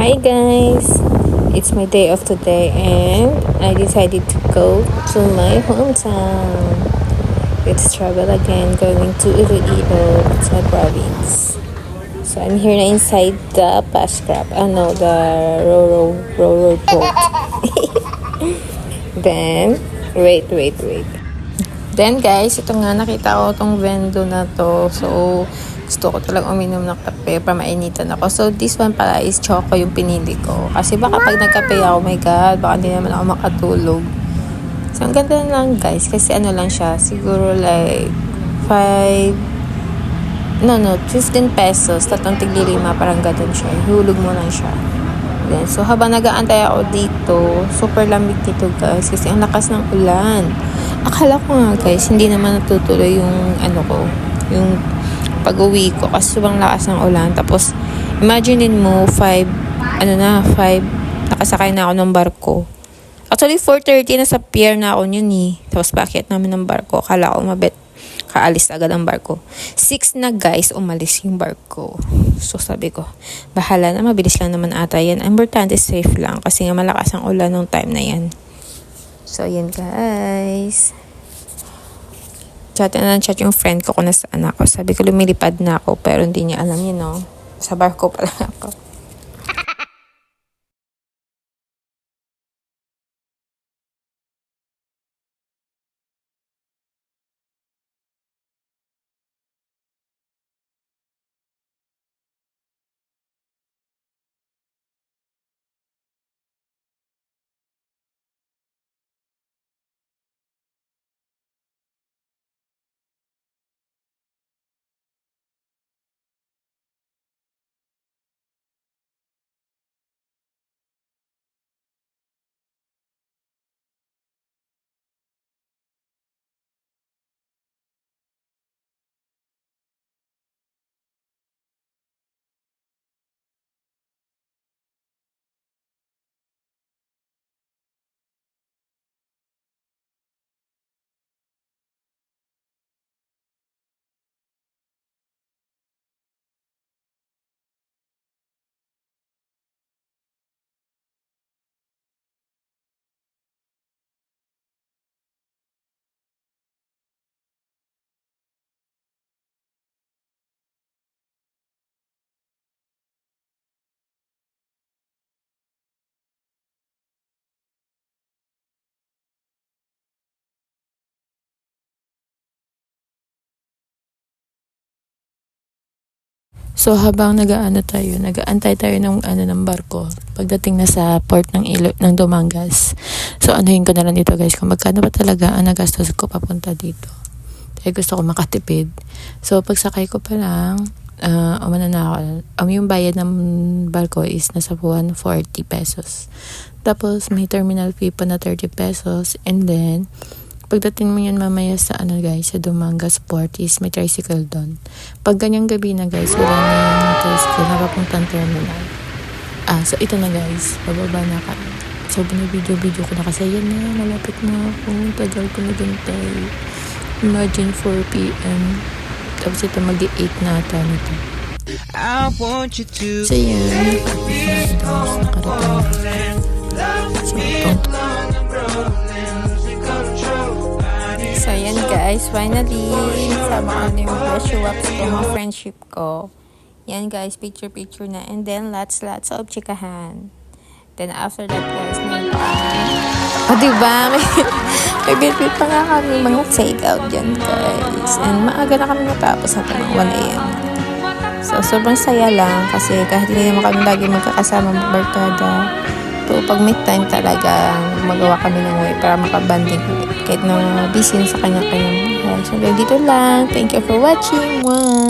Hi guys! It's my day off today and I decided to go to my hometown. Let's travel again, going to Iloilo, sa province. So I'm here na inside the bus scrap. The railroad boat. Then, wait. Then guys, ito nga nakita ko tong vendo na to. So, gusto ko talagang uminom ng kape para mainitan ako. So, this one pala is choco yung pinili ko. Kasi baka pag nagkape ako, oh my god, baka hindi naman ako makatulog. So, ang ganda lang guys. Kasi ano lang siya, siguro like 15 pesos. Tatong tigli-5, parang ganun siya. Hulog mo lang siya. Then, so, habang nag-aantay ako dito, super lamig dito guys. Kasi ang lakas ng ulan. Akala ko nga guys, hindi naman natutuloy yung yung pag-uwi ko kasi sobrang lakas ng ulan. Tapos, imaginein mo, 5, nakasakay na ako ng barko. Actually, 4:30 na sa pier na ako yun eh. Tapos, bakit namin ng barko? Akala ko kaalis agad ang barko. 6 na guys, umalis yung barko. So, sabi ko, bahala na, mabilis lang naman ata yan. Importante, safe lang kasi nga malakas ang ulan nung time na yan. So, yan guys. Chat yung friend ko kung nasaan ako. Sabi ko lumilipad na ako pero hindi niya alam yun, no? Sa barko pala ako. So, habang nag-aantay tayo ng barko, pagdating na sa port ng Dumangas. So, anuhin ko na lang dito guys, kung magkano ba talaga ang nagastos ko papunta dito. Dahil gusto ko makatipid. So, pagsakay ko pa lang, umano na ako. Yung bayad ng barko is nasa 140 pesos. Tapos, may terminal fee pa na 30 pesos. And then, pagdating mo yan mamaya sa sa Dumangas Port is may tricycle doon. Pag ganyang gabi na guys, wala na yung tricycle na papuntang terminal. So ito na guys, bababa na kami. So binibidyo ko na kasi yan na, malapit na ako. Tagal ko na gantay. Imagine 4 p.m. Tapos ito mag-8 na ata nito. So yan, nakarating. So, yan guys, finally, sama ko na yung pressure wax ko, mga friendship ko. Yan guys, picture na. And then, lots of chikahan. Then, after that guys, may diba? May bit pa nga kami mga take out dyan guys. And maaga na kami natapos na ng 1 a.m. So, sobrang saya lang kasi kahit hindi naman kami lagi magkakasama magbarkada. So, pag may time talaga, magawa kami ng way para makabanding kahit na busy sa kanya-kanyang buhay. So, dito lang. Thank you for watching. Wow.